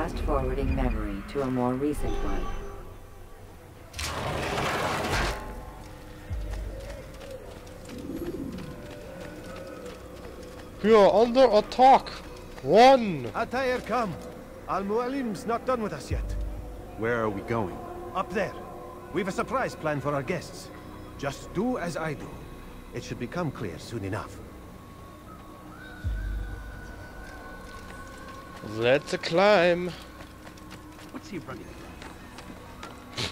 Fast-forwarding memory to a more recent one. We are under attack! Run! Altair, come! Al-Mualim's not done with us yet. Where are we going? Up there. We've a surprise plan for our guests. Just do as I do. It should become clear soon enough. Let's climb. What's he running from?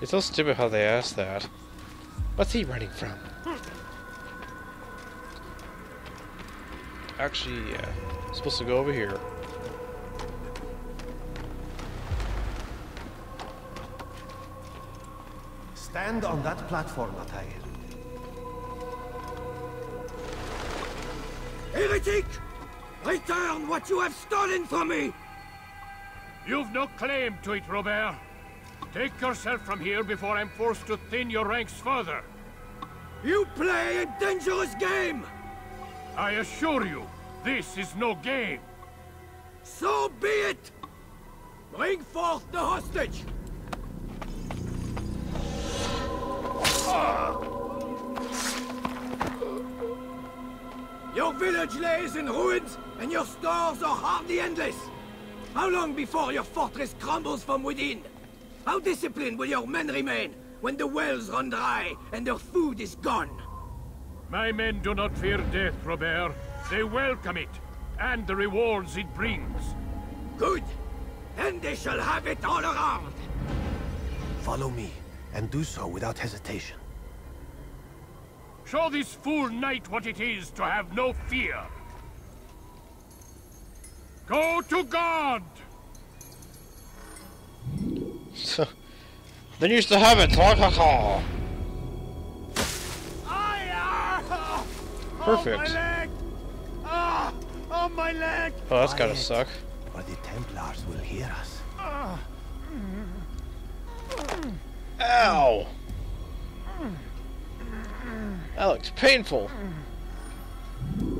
It's so stupid how they asked that. What's he running from? Actually, yeah. I'm supposed to go over here. Stand on that platform, Altair. Heretic! Return what you have stolen from me! You've no claim to it, Robert. Take yourself from here before I'm forced to thin your ranks further. You play a dangerous game! I assure you, this is no game. So be it! Bring forth the hostage! Your village lays in ruins, and your stores are hardly endless. How long before your fortress crumbles from within? How disciplined will your men remain when the wells run dry and their food is gone? My men do not fear death, Robert. They welcome it, and the rewards it brings. Good. Then they shall have it all around. Follow me, and do so without hesitation. Show this fool knight what it is to have no fear. Go to God! They used to have it. Perfect. Oh, my leg! Ah! Oh, my leg! Oh, that's gotta suck. Or the Templars will hear us. Ow! That looks painful.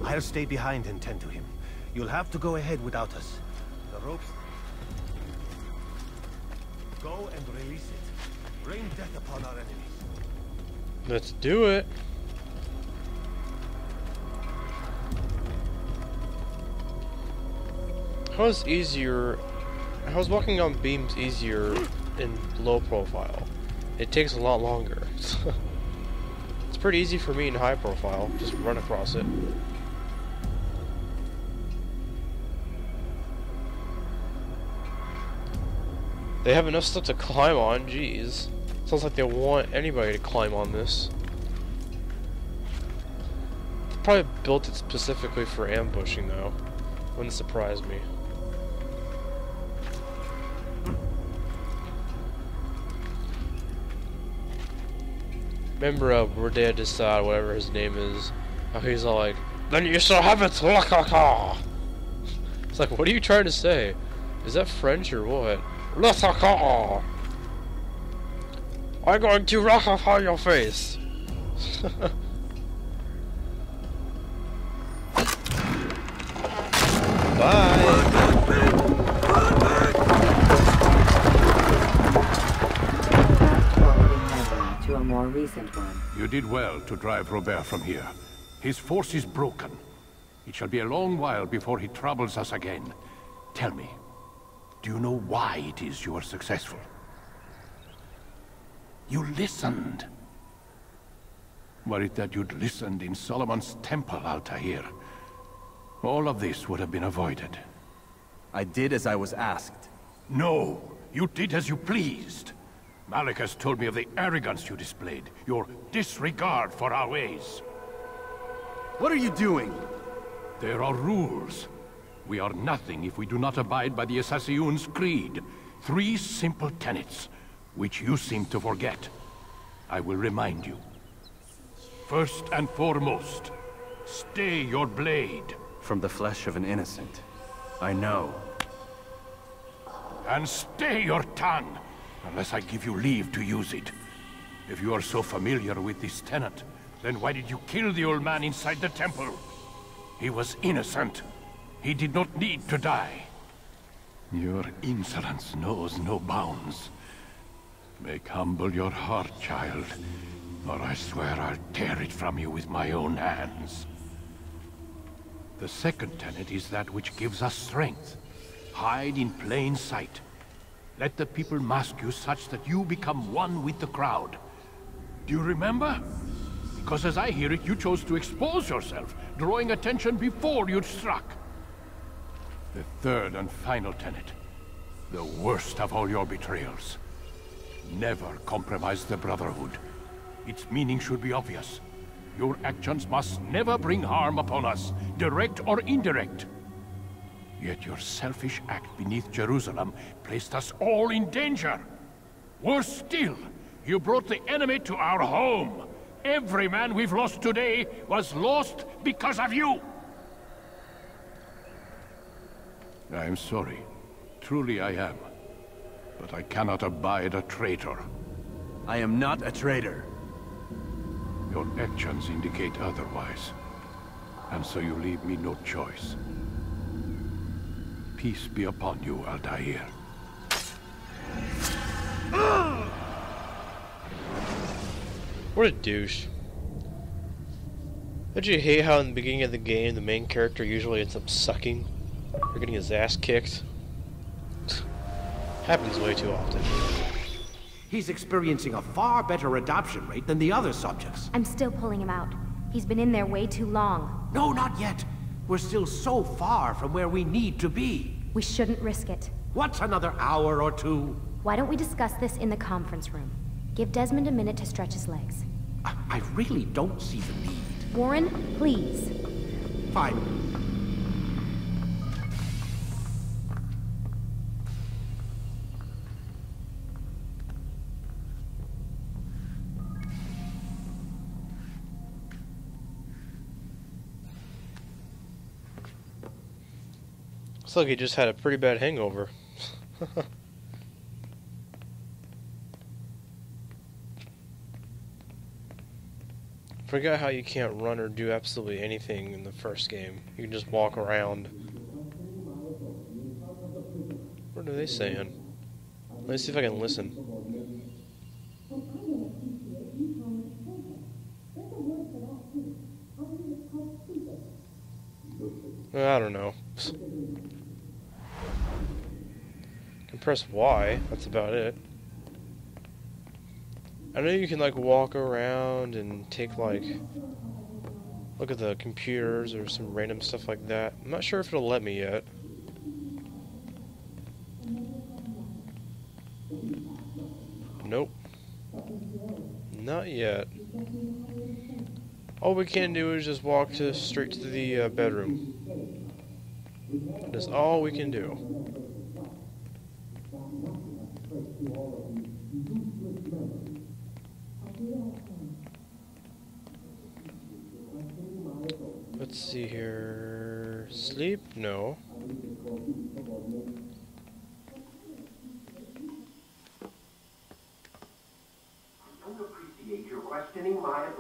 I'll stay behind and tend to him. You'll have to go ahead without us. The ropes... Go and release it. Rain death upon our enemies. Let's do it. How's walking on beams easier in low profile? It takes a lot longer. It's pretty easy for me in high profile. Just run across it. They have enough stuff to climb on, jeez. Sounds like they want anybody to climb on this. They probably built it specifically for ambushing though. Wouldn't surprise me. Remember where they had decide whatever his name is, how he's all like, then you shall have it, Lakaka! It's like, what are you trying to say? Is that French or what? Lakaka! I'm going to Lakaka your face! Bye! To a more recent one. You did well to drive Robert from here. His force is broken. It shall be a long while before he troubles us again. Tell me, do you know why it is you are successful? You listened. Were it that you'd listened in Solomon's temple, Altair, all of this would have been avoided. I did as I was asked. No, you did as you pleased. Malik has told me of the arrogance you displayed, your disregard for our ways. What are you doing? There are rules. We are nothing if we do not abide by the Assassin's creed. 3 simple tenets, which you seem to forget. I will remind you. First and foremost, stay your blade. From the flesh of an innocent. I know. And stay your tongue, unless I give you leave to use it. If you are so familiar with this tenet, then why did you kill the old man inside the temple? He was innocent. He did not need to die. Your insolence knows no bounds. Make humble your heart, child, or I swear I'll tear it from you with my own hands. The second tenet is that which gives us strength. Hide in plain sight. Let the people mask you such that you become one with the crowd. Do you remember? Because as I hear it, you chose to expose yourself, drawing attention before you'd struck. The third and final tenet. The worst of all your betrayals. Never compromise the Brotherhood. Its meaning should be obvious. Your actions must never bring harm upon us, direct or indirect. Yet your selfish act beneath Jerusalem placed us all in danger. Worse still, you brought the enemy to our home. Every man we've lost today was lost because of you. I am sorry. Truly I am. But I cannot abide a traitor. I am not a traitor. Your actions indicate otherwise. And so you leave me no choice. Peace be upon you, Altair. What a douche. Don't you hate how in the beginning of the game the main character usually ends up sucking? Or getting his ass kicked? Happens way too often. He's experiencing a far better adoption rate than the other subjects. I'm still pulling him out. He's been in there way too long. No, not yet. We're still so far from where we need to be. We shouldn't risk it. What's another hour or two? Why don't we discuss this in the conference room? Give Desmond a minute to stretch his legs. I really don't see the need. Warren, please. Fine. Looks like he just had a pretty bad hangover. Forgot how you can't run or do absolutely anything in the first game. You can just walk around. What are they saying? Let me see if I can listen. I don't know. Can press Y, that's about it. I know you can like walk around and take like look at the computers or some random stuff like that. I'm not sure if it'll let me yet. Nope. Not yet. All we can do is just walk straight to the bedroom. That's all we can do. Let's see here. Sleep? No.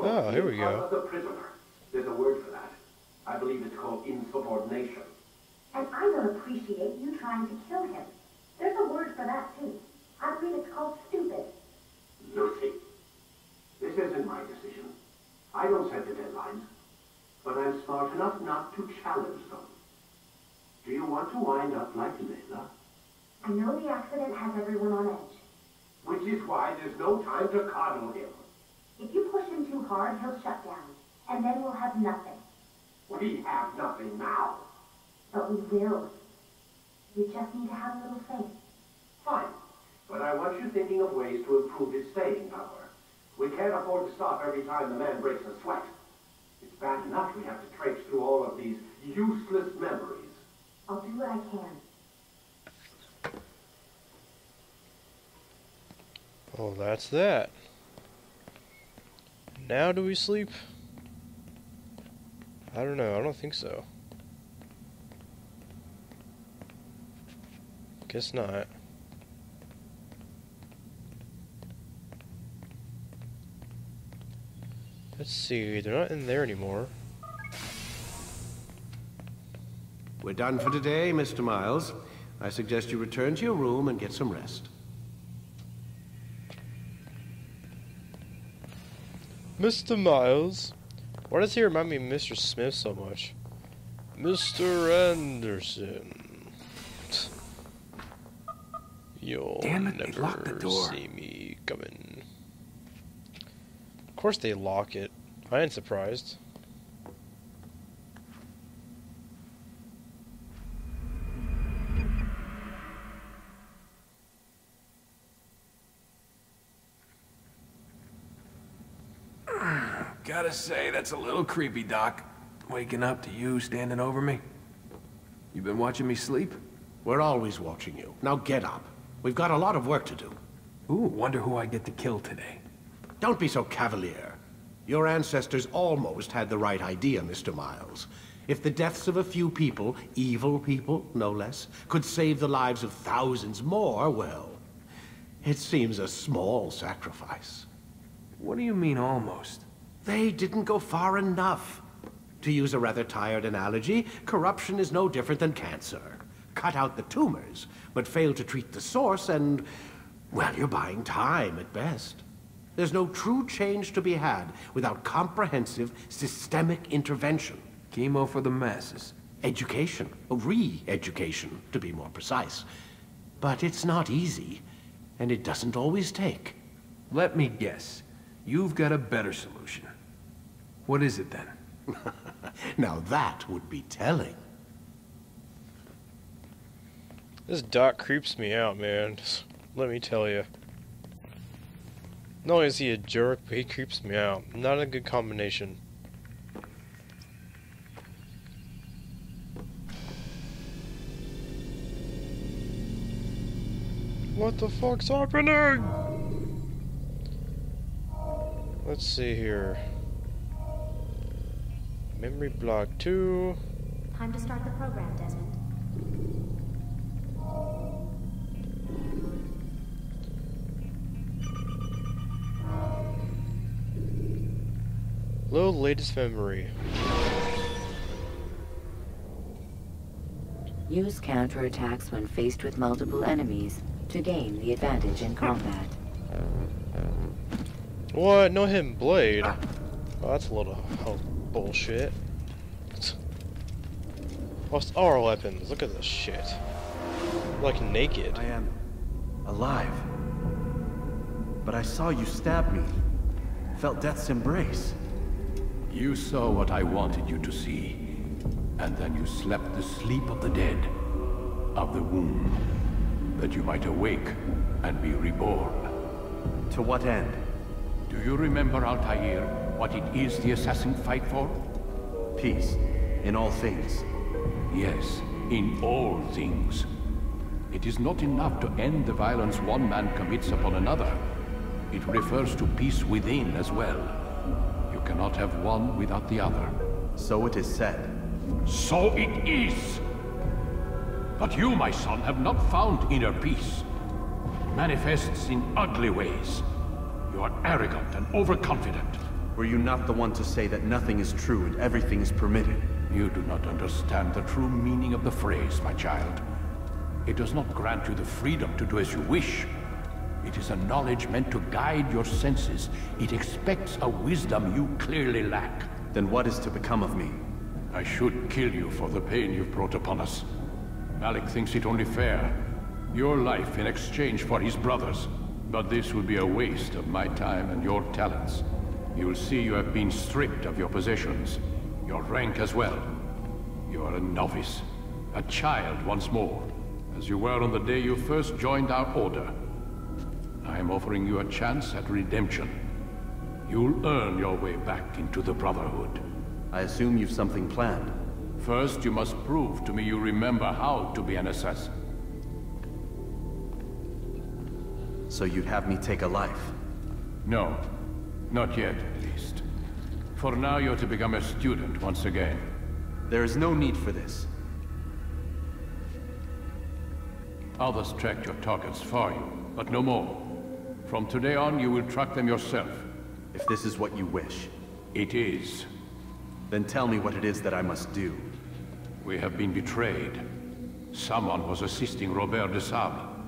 Oh, here we go. The prisoner. There's a word for that. I believe it's called insubordination. And I don't appreciate you trying to kill him. There's a word for that, too. I believe it's called stupid. Lucy, this isn't my decision. I don't set the deadlines. But I'm smart enough not to challenge them. Do you want to wind up like Layla? I know the accident has everyone on edge. Which is why there's no time to coddle him. If you push him too hard, he'll shut down. And then we'll have nothing. We have nothing now. But we will. We just need to have a little faith. Fine. But I want you thinking of ways to improve his staying power. We can't afford to stop every time the man breaks a sweat. It's bad enough we have to traipse through all of these useless memories. I'll do what I can. Oh, that's that. Now do we sleep? I don't know. I don't think so. Guess not. Let's see. They're not in there anymore. We're done for today, Mr. Miles. I suggest you return to your room and get some rest. Mr. Miles? Why does he remind me of Mr. Smith so much? Mr. Anderson. You'll Damn it, they locked the never door. see me coming. Of course they lock it. I ain't surprised. Gotta say, that's a little creepy, Doc. Waking up to you standing over me. You been watching me sleep? We're always watching you. Now get up. We've got a lot of work to do. Ooh, wonder who I get to kill today. Don't be so cavalier. Your ancestors almost had the right idea, Mr. Miles. If the deaths of a few people, evil people, no less, could save the lives of thousands more, well, it seems a small sacrifice. What do you mean, almost? They didn't go far enough. To use a rather tired analogy, corruption is no different than cancer. Cut out the tumors, but fail to treat the source and, well, you're buying time at best. There's no true change to be had without comprehensive, systemic intervention. Chemo for the masses. Education, re-education, to be more precise. But it's not easy, and it doesn't always take. Let me guess. You've got a better solution. What is it then? Now that would be telling. This Doc creeps me out, man. Let me tell you. Not only is he a jerk, but he creeps me out. Not a good combination. What the fuck's happening? Let's see here. Memory block 2. Time to start the program, Desmond. Load latest memory. Use counterattacks when faced with multiple enemies to gain the advantage in combat. What? No hidden blade? Oh, that's a little bullshit. Lost all our weapons. Look at this shit. Like naked. I am alive. But I saw you stab me. Felt death's embrace. You saw what I wanted you to see, and then you slept the sleep of the dead, of the womb, that you might awake and be reborn. To what end? Do you remember, Altair, what it is the assassins fight for? Peace. In all things. Yes, in all things. It is not enough to end the violence one man commits upon another. It refers to peace within as well. You cannot have one without the other. So it is said. So it is! But you, my son, have not found inner peace. It manifests in ugly ways. You are arrogant and overconfident. Were you not the one to say that nothing is true and everything is permitted? You do not understand the true meaning of the phrase, my child. It does not grant you the freedom to do as you wish. It is a knowledge meant to guide your senses. It expects a wisdom you clearly lack. Then what is to become of me? I should kill you for the pain you've brought upon us. Malik thinks it only fair. Your life in exchange for his brother's. But this would be a waste of my time and your talents. You will see you have been stripped of your possessions. Your rank as well. You are a novice. A child once more. As you were on the day you first joined our order. I am offering you a chance at redemption. You'll earn your way back into the Brotherhood. I assume you've something planned. First, you must prove to me you remember how to be an assassin. So you'd have me take a life? No. Not yet, at least. For now, you're to become a student once again. There is no need for this. Others tracked your targets for you, but no more. From today on, you will track them yourself. If this is what you wish. It is. Then tell me what it is that I must do. We have been betrayed. Someone was assisting Robert de Sable.